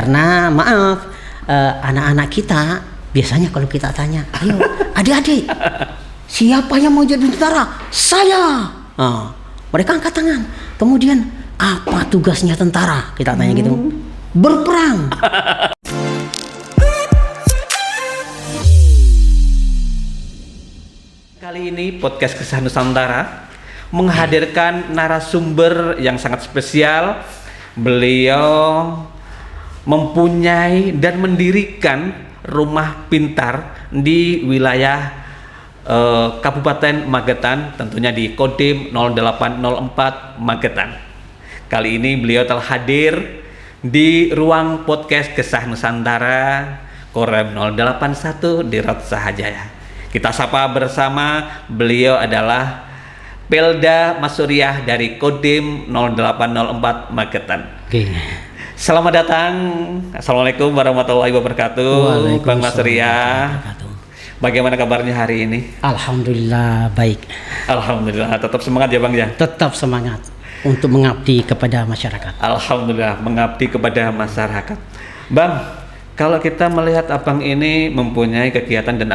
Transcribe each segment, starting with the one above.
Karena maaf, anak-anak kita biasanya kalau kita tanya, ayo adik-adik, siapa yang mau jadi tentara? Saya. Mereka angkat tangan. Kemudian apa tugasnya tentara? Kita tanya gitu. Berperang. Kali ini podcast Kisah Nusantara menghadirkan narasumber yang sangat spesial. Beliau mempunyai dan mendirikan rumah pintar di wilayah Kabupaten Magetan, tentunya di Kodim 0804 Magetan. Kali ini beliau telah hadir di ruang podcast Kisah Nusantara Korem 081 di Rot Sahajaya. Kita sapa bersama, beliau adalah Pelda Masuriah dari Kodim 0804 Magetan. Selamat datang. Assalamualaikum warahmatullahi wabarakatuh, Bang Masuriah. Bagaimana kabarnya hari ini? Alhamdulillah baik. Alhamdulillah, tetap semangat ya Bang ya? Tetap semangat untuk mengabdi kepada masyarakat. Alhamdulillah, mengabdi kepada masyarakat. Bang, kalau kita melihat Abang ini mempunyai kegiatan dan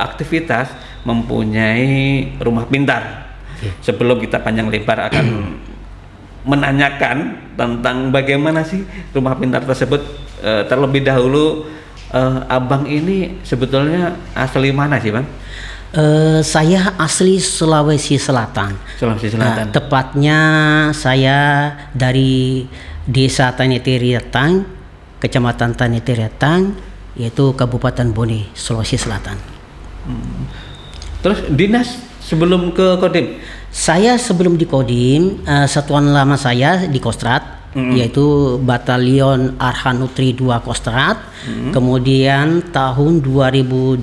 aktivitas mempunyai rumah pintar. Sebelum kita panjang lebar akan menanyakan tentang bagaimana sih rumah pintar tersebut, terlebih dahulu Abang ini sebetulnya asli mana sih Bang? Saya asli Sulawesi Selatan. Sulawesi Selatan. Tepatnya saya dari Desa Tanitiriatang, Kecamatan Tanitiriatang, yaitu Kabupaten Bone, Sulawesi Selatan. Terus dinas sebelum ke Kodim? Saya sebelum di Kodim, satuan lama saya di Kostrad, yaitu Batalion Arhanutri 2 Kostrad. Kemudian tahun 2008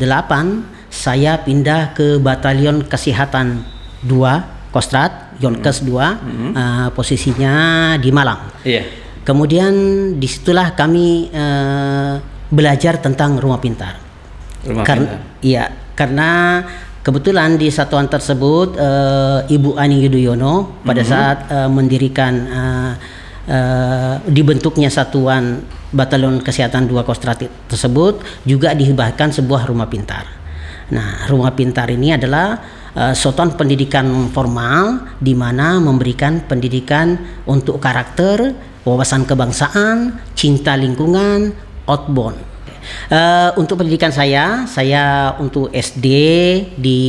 saya pindah ke Batalion Kesehatan 2 Kostrad, Yonkes 2, posisinya di Malang. Iya. Kemudian disitulah kami belajar tentang rumah pintar. Karena kebetulan di satuan tersebut Ibu Ani Yudhoyono pada saat mendirikan dibentuknya satuan Batalion Kesehatan 2 Kostrad tersebut juga dihibahkan sebuah rumah pintar. Nah, rumah pintar ini adalah satuan pendidikan formal di mana memberikan pendidikan untuk karakter, wawasan kebangsaan, cinta lingkungan, outbound. Untuk pendidikan saya untuk SD di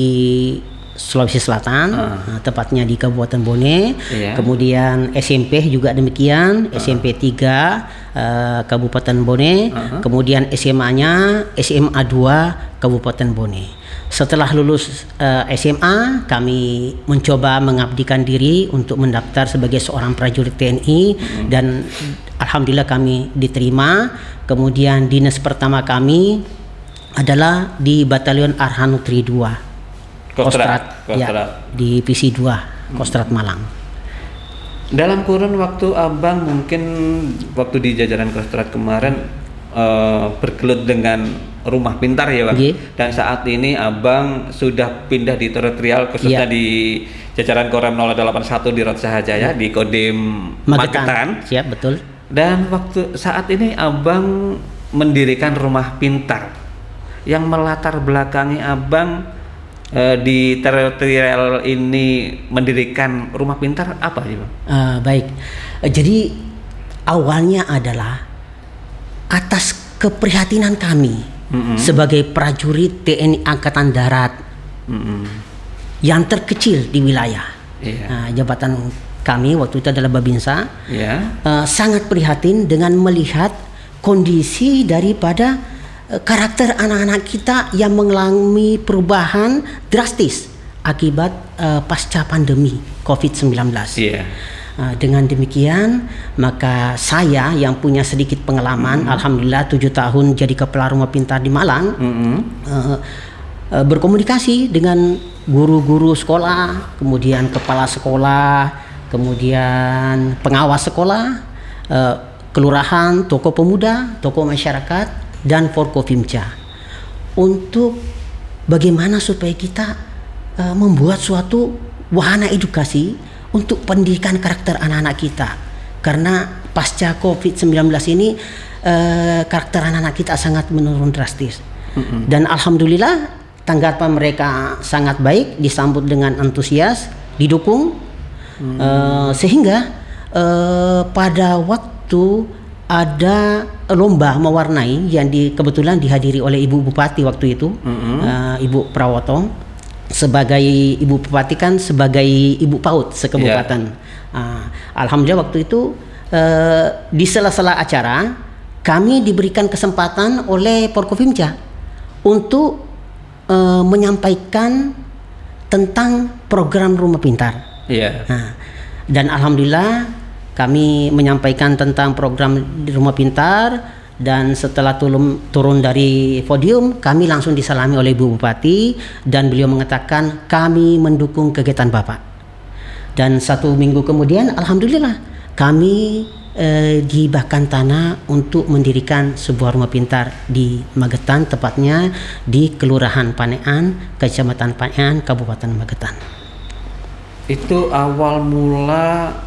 Sulawesi Selatan, tepatnya di Kabupaten Bone. Kemudian SMP juga demikian, SMP 3 Kabupaten Bone. Kemudian SMA 2 Kabupaten Bone. Setelah lulus SMA, kami mencoba mengabdikan diri untuk mendaftar sebagai seorang prajurit TNI dan alhamdulillah kami diterima. Kemudian dinas pertama kami adalah di Batalion Arhanutri 2 Kostrad. Ya, di PC 2 Kostrad Malang. Dalam kurun waktu Abang mungkin waktu di jajaran Kostrad kemarin bergelut dengan rumah pintar ya Bang. Dan saat ini Abang sudah pindah di teritorial khususnya di jajaran Korem 081 di Rot Sahajaya di Kodim Magetan. Siap, betul. Dan saat ini Abang mendirikan rumah pintar yang melatar belakangi Abang di teritorial ini mendirikan rumah pintar apa sih Bang? Baik, jadi awalnya adalah atas keprihatinan kami sebagai prajurit TNI Angkatan Darat yang terkecil di wilayah. Jabatan kami waktu itu adalah Babinsa. Sangat prihatin dengan melihat kondisi daripada karakter anak-anak kita yang mengalami perubahan drastis akibat pasca pandemi COVID-19. Dengan demikian, maka saya yang punya sedikit pengalaman, alhamdulillah 7 tahun jadi kepala rumah pintar di Malang, berkomunikasi dengan guru-guru sekolah, kemudian kepala sekolah, kemudian pengawas sekolah, kelurahan, tokoh pemuda, tokoh masyarakat, dan Forkopimda untuk bagaimana supaya kita membuat suatu wahana edukasi untuk pendidikan karakter anak-anak kita. Karena pasca COVID-19 ini karakter anak-anak kita sangat menurun drastis. Dan alhamdulillah tanggapan mereka sangat baik, disambut dengan antusias, didukung, sehingga pada waktu ada lomba mewarnai yang kebetulan dihadiri oleh Ibu Bupati waktu itu, Ibu Prawoto, sebagai Ibu Bupati kan sebagai Ibu PAUD sekebupaten. Alhamdulillah waktu itu di sela-sela acara kami diberikan kesempatan oleh Porkopimda untuk menyampaikan tentang program Rumah Pintar. Dan alhamdulillah kami menyampaikan tentang program di Rumah Pintar, dan setelah turun dari podium kami langsung disalami oleh Ibu Bupati dan beliau mengatakan kami mendukung kegiatan Bapak. Dan 1 minggu kemudian alhamdulillah kami dihibahkan tanah untuk mendirikan sebuah rumah pintar di Magetan, tepatnya di Kelurahan Panean, Kecamatan Panean, Kabupaten Magetan. Itu awal mula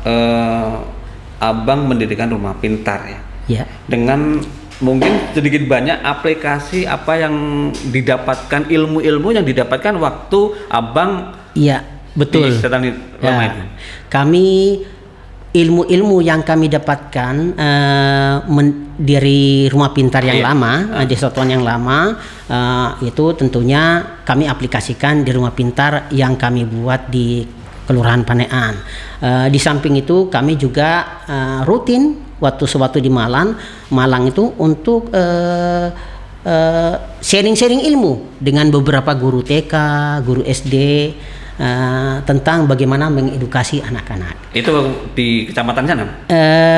Abang mendirikan rumah pintar ya. Dengan mungkin sedikit banyak aplikasi apa yang didapatkan, ilmu-ilmu yang didapatkan waktu Abang betul. Di setan lama itu. Kami ilmu-ilmu yang kami dapatkan dari rumah pintar yang lama, di satuan yang lama, itu tentunya kami aplikasikan di rumah pintar yang kami buat di Kelurahan Panean. Di samping itu kami juga rutin waktu di Malang itu untuk sharing-sharing ilmu dengan beberapa guru TK, guru SD, tentang bagaimana mengedukasi anak-anak. Itu di kecamatan sana?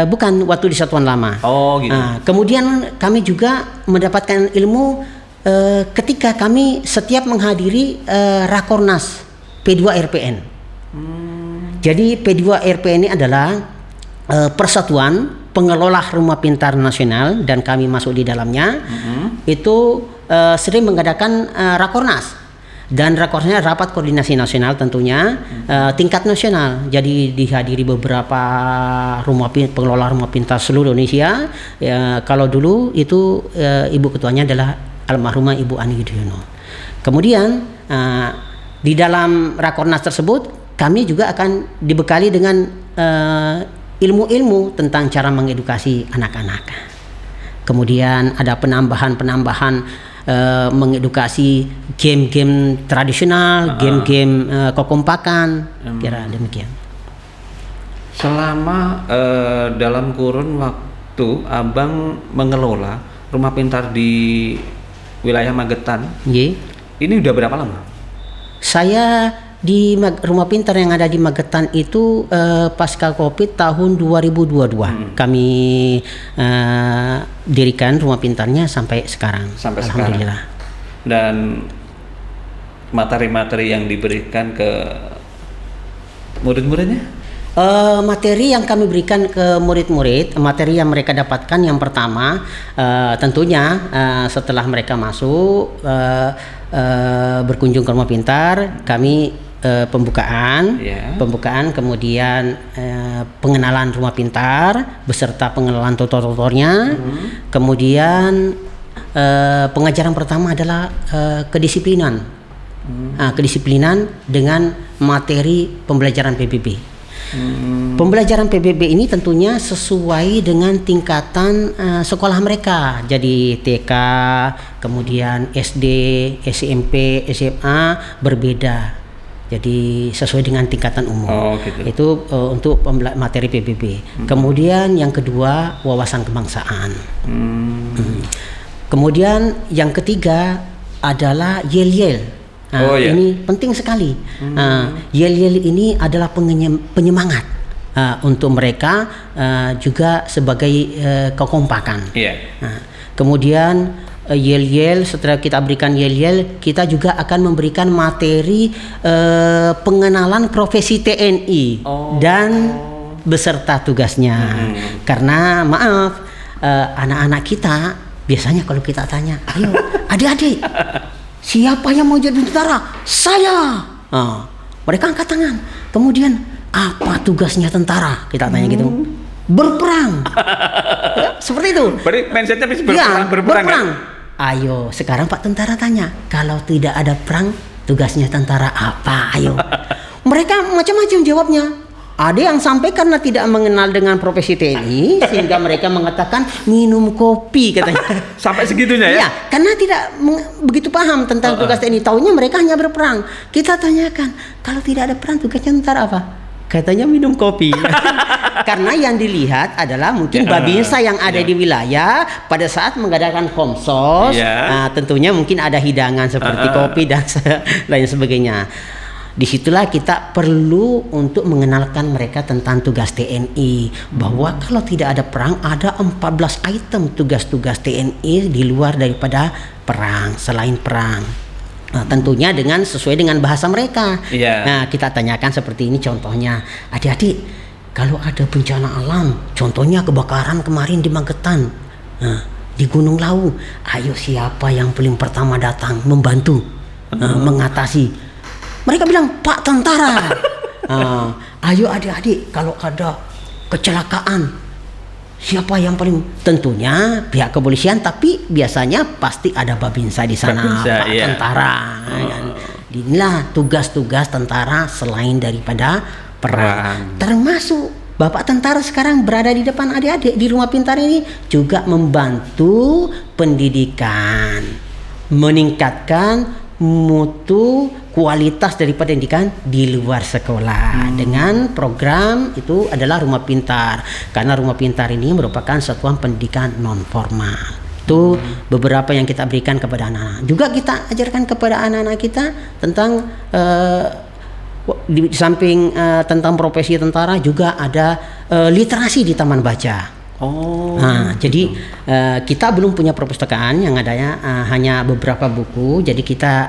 Bukan, waktu di satuan lama. Oh gitu. Kemudian kami juga mendapatkan ilmu ketika kami setiap menghadiri Rakornas P2RPN. Jadi P2RPN ini adalah persatuan pengelola rumah pintar nasional dan kami masuk di dalamnya. Itu sering mengadakan Rakornas. Dan rakornya rapat koordinasi nasional tentunya, tingkat nasional. Jadi dihadiri beberapa pengelola rumah pintar seluruh Indonesia. Kalau dulu itu ibu ketuanya adalah almarhumah Ibu Ani Yudhoyono. Kemudian di dalam rakornas tersebut kami juga akan dibekali dengan ilmu-ilmu tentang cara mengedukasi anak-anak. Kemudian ada penambahan mengedukasi game-game tradisional, game-game kekompakan, kira demikian. Selama dalam kurun waktu Abang mengelola rumah pintar di wilayah Magetan, ini udah berapa lama? Saya di rumah pintar yang ada di Magetan itu pasca Covid tahun 2022 kami dirikan rumah pintarnya sampai sekarang. Alhamdulillah. Dan materi-materi yang diberikan ke murid-muridnya? Materi yang kami berikan ke murid-murid, materi yang mereka dapatkan yang pertama tentunya setelah mereka masuk berkunjung ke rumah pintar, kami pembukaan, kemudian pengenalan rumah pintar beserta pengenalan tutor-tutornya. Kemudian pengajaran pertama adalah kedisiplinan, kedisiplinan dengan materi pembelajaran PBB. Pembelajaran PBB ini tentunya sesuai dengan tingkatan sekolah mereka. Jadi TK, kemudian SD, SMP, SMA berbeda. Jadi sesuai dengan tingkatan umum. Itu untuk materi PBB. Kemudian yang kedua wawasan kebangsaan. Kemudian yang ketiga adalah yel-yel. Ini penting sekali. Yel-yel ini adalah penyemangat untuk mereka, juga sebagai kekompakan. Kemudian yel-yel, setelah kita berikan yel-yel, kita juga akan memberikan materi pengenalan profesi TNI dan beserta tugasnya. Karena maaf, anak-anak kita biasanya kalau kita tanya, ayo adik-adik, siapa yang mau jadi tentara? Saya. Mereka angkat tangan. Kemudian apa tugasnya tentara? Kita tanya gitu. berperang. Ya, seperti itu. Berarti mindsetnya bisa berperang. Kan? Ayo, sekarang Pak tentara tanya, kalau tidak ada perang, tugasnya tentara apa? Ayo. Mereka macam-macam jawabnya. Ada yang sampai karena tidak mengenal dengan profesi TNI sehingga mereka mengatakan minum kopi katanya. Sampai segitunya ya? Iya, karena tidak begitu paham tentang tugas TNI. Taunya mereka hanya berperang. Kita tanyakan, kalau tidak ada perang tugasnya tentara apa? Katanya minum kopi. Karena yang dilihat adalah mungkin babinsa yang ada di wilayah pada saat mengadakan komsos, tentunya mungkin ada hidangan seperti kopi dan lain sebagainya. Disitulah kita perlu untuk mengenalkan mereka tentang tugas TNI, bahwa kalau tidak ada perang ada 14 item tugas-tugas TNI di luar daripada perang, selain perang. Nah, tentunya dengan sesuai dengan bahasa mereka. Nah, kita tanyakan seperti ini contohnya, adik-adik, kalau ada bencana alam, contohnya kebakaran kemarin di Magetan, di Gunung Lawu, ayo siapa yang paling pertama datang membantu mengatasi? Mereka bilang, Pak tentara. Ayo adik-adik, kalau ada kecelakaan, siapa yang paling? Tentunya pihak kepolisian, tapi biasanya pasti ada babinsa di sana, Pak tentara. Inilah tugas-tugas tentara selain daripada perang. Termasuk Bapak tentara sekarang berada di depan adik-adik di Rumah Pintar ini juga membantu pendidikan, meningkatkan mutu kualitas daripada pendidikan di luar sekolah dengan program itu adalah Rumah Pintar, karena Rumah Pintar ini merupakan satuan pendidikan non formal. Itu beberapa yang kita berikan kepada anak-anak. Juga kita ajarkan kepada anak-anak kita tentang di samping tentang profesi tentara juga ada literasi di taman baca. Jadi kita belum punya perpustakaan, yang adanya hanya beberapa buku. Jadi kita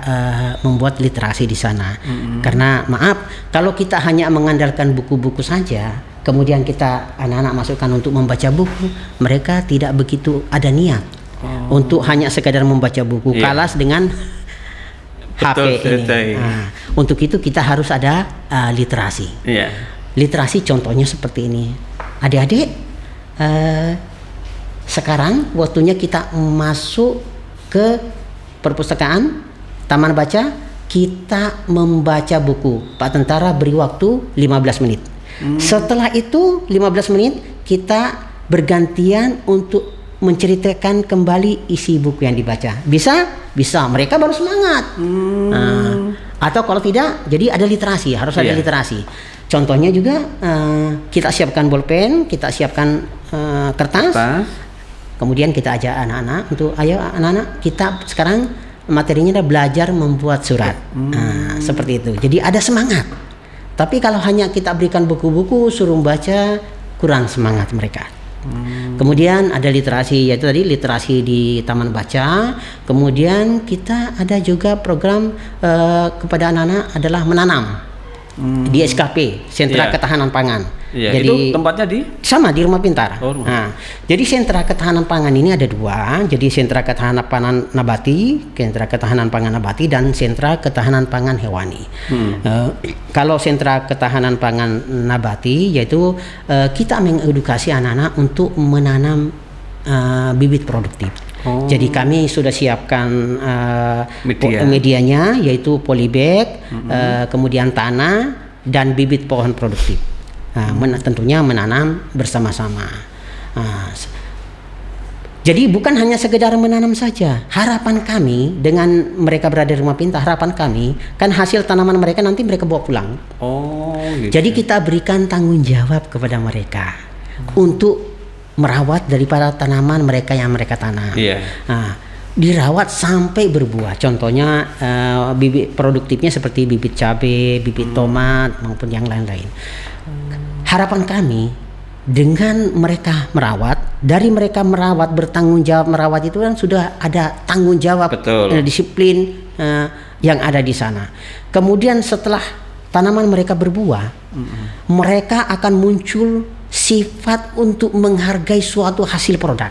membuat literasi di sana. Karena maaf, kalau kita hanya mengandalkan buku-buku saja, kemudian kita anak-anak masukkan untuk membaca buku, mereka tidak begitu ada niat untuk hanya sekadar membaca buku. Kalas dengan HP ini. Untuk itu kita harus ada literasi. Literasi contohnya seperti ini. Adik-adik, sekarang waktunya kita masuk ke perpustakaan, taman baca, kita membaca buku. Pak tentara beri waktu 15 menit. Setelah itu 15 menit kita bergantian untuk menceritakan kembali isi buku yang dibaca. Bisa? Bisa. Mereka baru semangat. Atau kalau tidak, jadi ada literasi, harus ada literasi. Contohnya juga kita siapkan bolpen, kita siapkan kertas, kemudian kita ajak anak-anak untuk ayo anak-anak kita sekarang materinya adalah belajar membuat surat. Seperti itu. Jadi ada semangat. Tapi kalau hanya kita berikan buku-buku suruh baca, kurang semangat mereka. Kemudian ada literasi, yaitu tadi literasi di taman baca. Kemudian kita ada juga program kepada anak-anak adalah menanam di SKP, Sentra Ketahanan Pangan. Jadi itu tempatnya sama di Rumah Pintar. Jadi sentra ketahanan pangan ini ada dua. Jadi sentra ketahanan pangan nabati, sentra ketahanan pangan nabati, dan sentra ketahanan pangan hewani. Kalau sentra ketahanan pangan nabati, yaitu kita mengedukasi anak-anak untuk menanam bibit produktif. Jadi kami sudah siapkan medianya, yaitu polybag, kemudian tanah dan bibit pohon produktif. Tentunya menanam bersama-sama. Jadi bukan hanya sekedar menanam saja. Harapan kami dengan mereka berada di Rumah Pintar, harapan kami kan hasil tanaman mereka nanti mereka bawa pulang. Gitu. Jadi kita berikan tanggung jawab kepada mereka untuk merawat daripada tanaman mereka yang mereka tanam. Dirawat sampai berbuah. Contohnya bibit produktifnya seperti bibit cabai, bibit tomat maupun yang lain-lain. Harapan kami dengan mereka merawat, dari mereka merawat bertanggung jawab merawat itu kan sudah ada tanggung jawab, disiplin yang ada di sana. Kemudian setelah tanaman mereka berbuah, mereka akan muncul sifat untuk menghargai suatu hasil produk.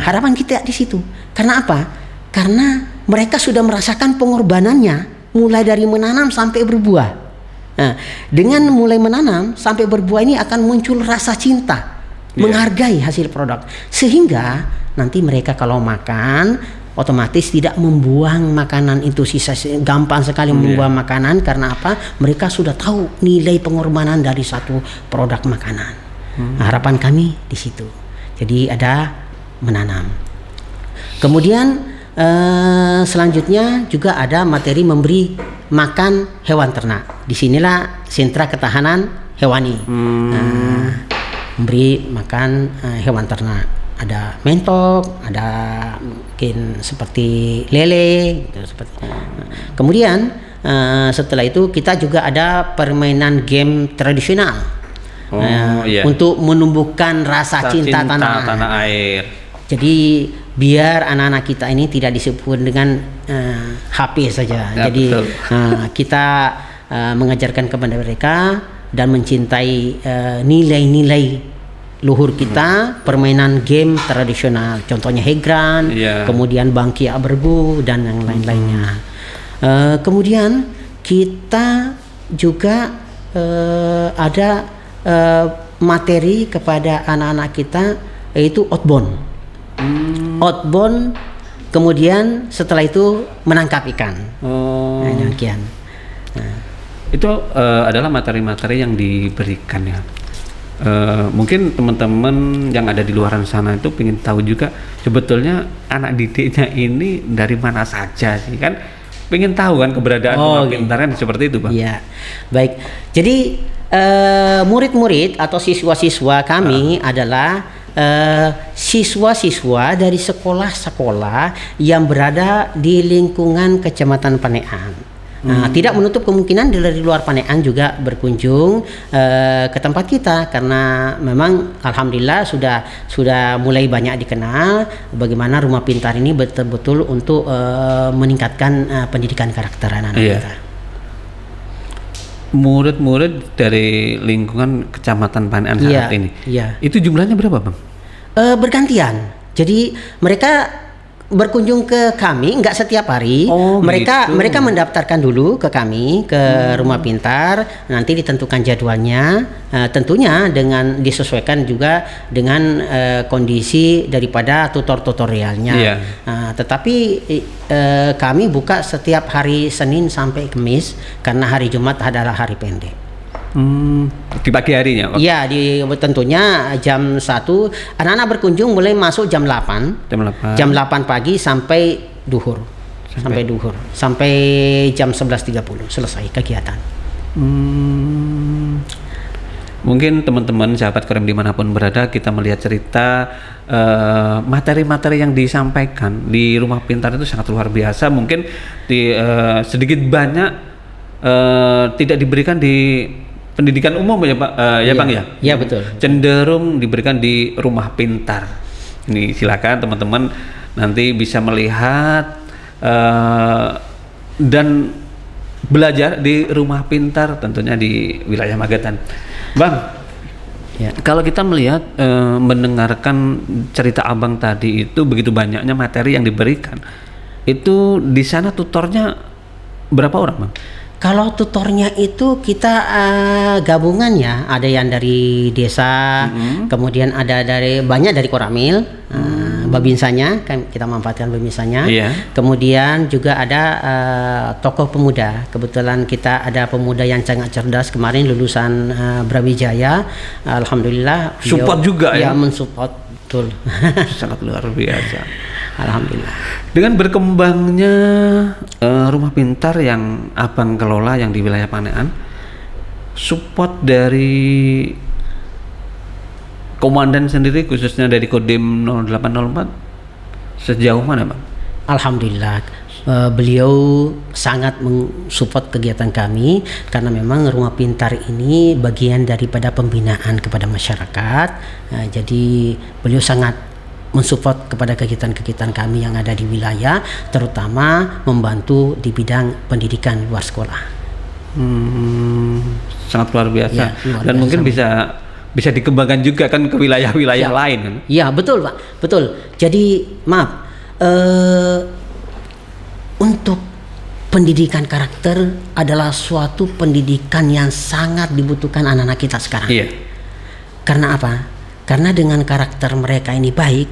Harapan kita di situ. Karena apa? Karena mereka sudah merasakan pengorbanannya mulai dari menanam sampai berbuah. Nah, dengan mulai menanam sampai berbuah ini akan muncul rasa cinta, menghargai hasil produk, sehingga nanti mereka kalau makan otomatis tidak membuang makanan itu sisa, gampang sekali membuang makanan. Karena apa? Mereka sudah tahu nilai pengorbanan dari satu produk makanan. Harapan kami di situ. Jadi ada menanam. Kemudian selanjutnya juga ada materi memberi makan hewan ternak. Disinilah sentra ketahanan hewani. Memberi makan hewan ternak. Ada mentok, ada mungkin seperti lele, gitu, seperti. Kemudian setelah itu kita juga ada permainan game tradisional untuk menumbuhkan rasa cinta tanah air. Jadi biar anak-anak kita ini tidak disebut dengan HP saja. Jadi kita mengajarkan kepada mereka dan mencintai nilai-nilai luhur kita, permainan game tradisional, contohnya hegran, kemudian bangkia bergu dan yang lain-lainnya. Kemudian kita juga ada materi kepada anak-anak kita, yaitu outbound. Outbound, kemudian setelah itu menangkap ikan. Nah, demikian. Itu adalah materi-materi yang diberikan ya. Mungkin teman-teman yang ada di luaran sana itu ingin tahu juga sebetulnya anak didiknya ini dari mana saja sih, kan pengen tahu kan keberadaan rumah pintar kan seperti itu, Bang. Iya, baik. Jadi murid-murid atau siswa-siswa kami adalah siswa-siswa dari sekolah-sekolah yang berada di lingkungan Kecamatan Panean. Tidak menutup kemungkinan dari luar Panean juga berkunjung ke tempat kita, karena memang alhamdulillah sudah mulai banyak dikenal bagaimana rumah pintar ini betul-betul untuk meningkatkan pendidikan karakter anak-anak kita. Murid-murid dari lingkungan Kecamatan Panean saat ini, itu jumlahnya berapa, Bang? Bergantian. Jadi mereka berkunjung ke kami nggak setiap hari. Mereka mendaftarkan dulu ke kami, ke rumah pintar, nanti ditentukan jadwalnya, tentunya dengan disesuaikan juga dengan kondisi daripada tutorialnya. Tetapi kami buka setiap hari Senin sampai Kamis, karena hari Jumat adalah hari pendek. Di pagi harinya? Iya, tentunya jam 1 anak-anak berkunjung mulai masuk jam 8. Jam 8 pagi sampai duhur. Sampai jam 11.30 selesai kegiatan. Mungkin teman-teman sahabat Korem dimanapun berada, kita melihat cerita materi-materi yang disampaikan di rumah pintar itu sangat luar biasa. Mungkin sedikit banyak tidak diberikan di pendidikan umum ya Pak, Bang ya? Iya betul. Cenderung diberikan di rumah pintar. Ini silakan teman-teman nanti bisa melihat dan belajar di rumah pintar, tentunya di wilayah Magetan. Bang, kalau kita melihat mendengarkan cerita Abang tadi itu begitu banyaknya materi yang diberikan, itu di sana tutornya berapa orang, Bang? Kalau tutornya itu kita gabungan ya, ada yang dari desa, kemudian ada banyak dari Koramil, babinsanya kita manfaatkan babinsanya, kemudian juga ada tokoh pemuda. Kebetulan kita ada pemuda yang sangat cerdas, kemarin lulusan Brawijaya, alhamdulillah. Support juga ya? Mensupport, betul. Sangat luar biasa. Alhamdulillah. Dengan berkembangnya rumah pintar yang Abang kelola yang di wilayah Panean, support dari komandan sendiri khususnya dari Kodim 0804 sejauh mana, Bang? Alhamdulillah, beliau sangat mensupport kegiatan kami, karena memang rumah pintar ini bagian daripada pembinaan kepada masyarakat. Jadi beliau sangat mensupport kepada kegiatan-kegiatan kami yang ada di wilayah, terutama membantu di bidang pendidikan luar sekolah. Sangat luar biasa. Ya, luar dan biasa. Mungkin bisa dikembangkan juga kan ke wilayah-wilayah lain kan? Iya betul Pak, betul. Jadi maaf, untuk pendidikan karakter adalah suatu pendidikan yang sangat dibutuhkan anak-anak kita sekarang. Iya. Karena apa? Karena dengan karakter mereka ini baik,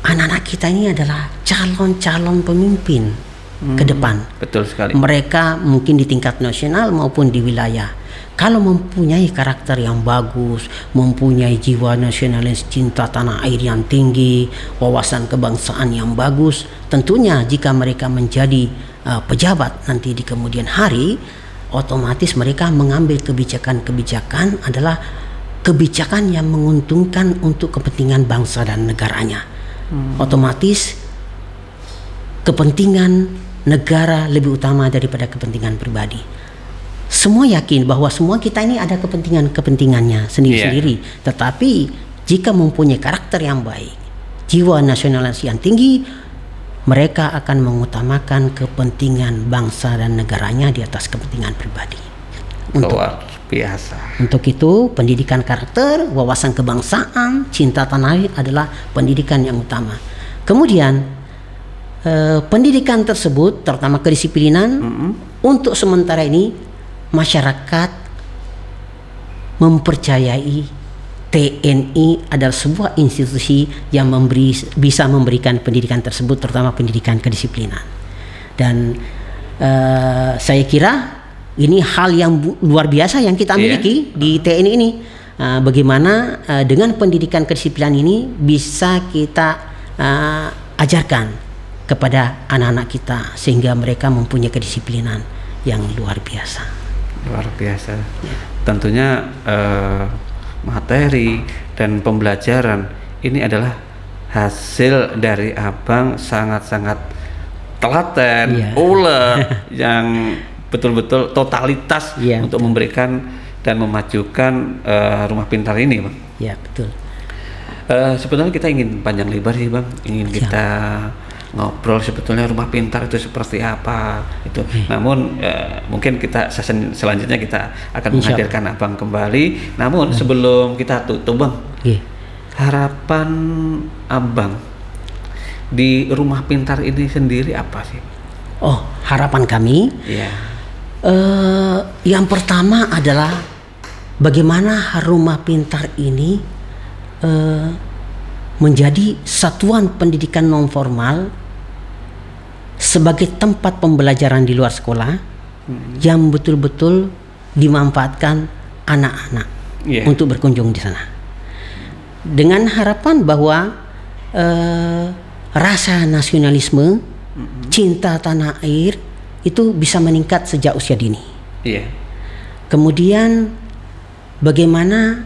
anak-anak kita ini adalah calon-calon pemimpin ke depan. Betul sekali. Mereka mungkin di tingkat nasional maupun di wilayah. Kalau mempunyai karakter yang bagus, mempunyai jiwa nasionalis, cinta tanah air yang tinggi, wawasan kebangsaan yang bagus, tentunya jika mereka menjadi pejabat nanti di kemudian hari, otomatis mereka mengambil kebijakan-kebijakan adalah kebijakan yang menguntungkan untuk kepentingan bangsa dan negaranya. Otomatis kepentingan negara lebih utama daripada kepentingan pribadi. Semua yakin bahwa semua kita ini ada kepentingannya sendiri-sendiri. Tetapi jika mempunyai karakter yang baik, jiwa nasionalis yang tinggi, mereka akan mengutamakan kepentingan bangsa dan negaranya di atas kepentingan pribadi. Luar biasa. Untuk itu, pendidikan karakter, wawasan kebangsaan, cinta tanah air adalah pendidikan yang utama. Kemudian, pendidikan tersebut, terutama kedisiplinan, untuk sementara ini masyarakat mempercayai TNI adalah sebuah institusi yang bisa memberikan pendidikan tersebut, terutama pendidikan kedisiplinan. Dan saya kira ini hal yang luar biasa yang kita miliki di TNI ini. Bagaimana dengan pendidikan kedisiplinan ini bisa kita ajarkan kepada anak-anak kita sehingga mereka mempunyai kedisiplinan yang luar biasa. Luar biasa. Tentunya materi dan pembelajaran ini adalah hasil dari Abang sangat-sangat telaten, ulet, yang betul-betul totalitas untuk memberikan dan memajukan rumah pintar ini, Bang. Ya, betul. Sebetulnya kita ingin panjang lebar sih, Bang. Ingin kita ngobrol sebetulnya rumah pintar itu seperti apa itu. Namun mungkin kita sesi selanjutnya kita akan menghadirkan Abang kembali. Namun sebelum kita tutup, Bang, harapan Abang di rumah pintar ini sendiri apa sih? Oh, harapan kami yang pertama adalah bagaimana rumah pintar ini menjadi satuan pendidikan non formal sebagai tempat pembelajaran di luar sekolah yang betul-betul dimanfaatkan anak-anak untuk berkunjung di sana. Dengan harapan bahwa rasa nasionalisme, cinta tanah air itu bisa meningkat sejak usia dini. Kemudian bagaimana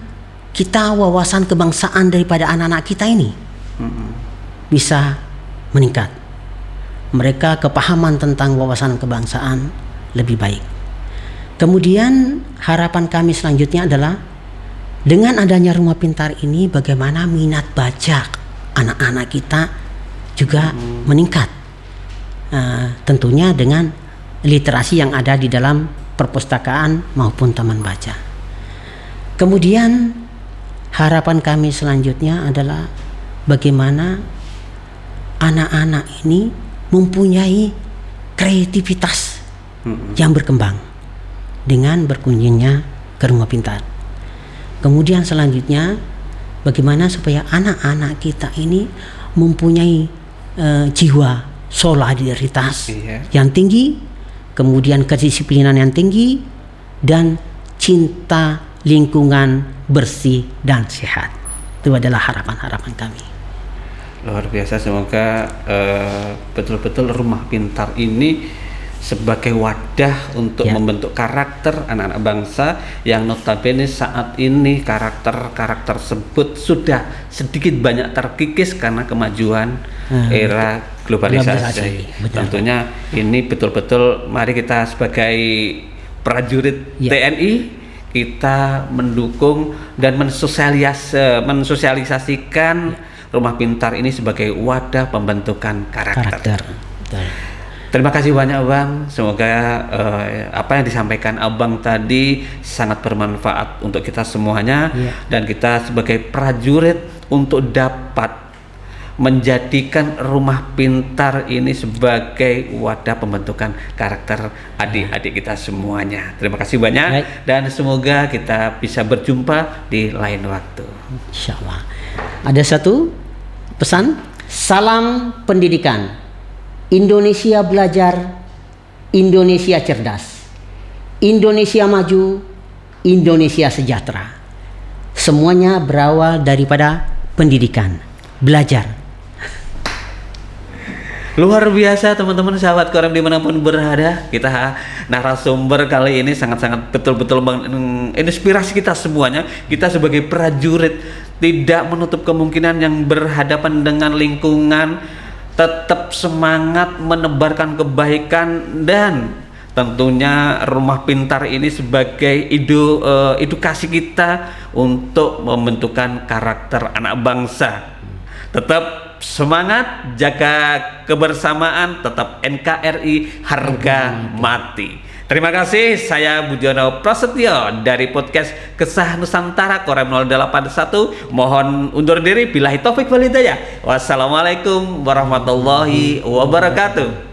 kita wawasan kebangsaan daripada anak-anak kita ini bisa meningkat. Mereka kepahaman tentang wawasan kebangsaan lebih baik. Kemudian harapan kami selanjutnya adalah dengan adanya rumah pintar ini bagaimana minat baca anak-anak kita juga meningkat. Tentunya dengan literasi yang ada di dalam perpustakaan maupun taman baca. Kemudian harapan kami selanjutnya adalah bagaimana anak-anak ini mempunyai kreativitas yang berkembang dengan berkunjungnya ke rumah pintar. Kemudian selanjutnya bagaimana supaya anak-anak kita ini mempunyai jiwa solidaritas yang tinggi, kemudian kedisiplinan yang tinggi, dan cinta lingkungan bersih dan sehat. Itu adalah harapan-harapan kami. Luar biasa, semoga betul-betul rumah pintar ini sebagai wadah untuk membentuk karakter anak-anak bangsa yang notabene saat ini karakter-karakter tersebut sudah sedikit banyak terkikis karena kemajuan era globalisasi. Tentunya ini betul-betul mari kita sebagai prajurit TNI kita mendukung dan mensosialisasikan rumah pintar ini sebagai wadah pembentukan karakter. Terima kasih banyak, Bang. Semoga apa yang disampaikan Abang tadi sangat bermanfaat untuk kita semuanya dan kita sebagai prajurit untuk dapat menjadikan rumah pintar ini sebagai wadah pembentukan karakter adik-adik kita semuanya. Terima kasih banyak. Dan semoga kita bisa berjumpa di lain waktu. Insyaallah. Ada satu pesan, salam pendidikan. Indonesia belajar, Indonesia cerdas. Indonesia maju, Indonesia sejahtera. Semuanya berawal daripada pendidikan, belajar. Luar biasa teman-teman sahabat Korem dimanapun berada. Kita narasumber kali ini sangat-sangat betul-betul menginspirasi kita semuanya. Kita sebagai prajurit tidak menutup kemungkinan yang berhadapan dengan lingkungan, tetap semangat menebarkan kebaikan, dan tentunya rumah pintar ini sebagai edukasi kita untuk membentukkan karakter anak bangsa. Tetap semangat, jaga kebersamaan, tetap NKRI harga mati. Terima kasih, saya Budiono Prasetyo dari podcast Kisah Nusantara Korem 081. Mohon undur diri, billahi taufik wal hidayah. Wassalamualaikum warahmatullahi wabarakatuh.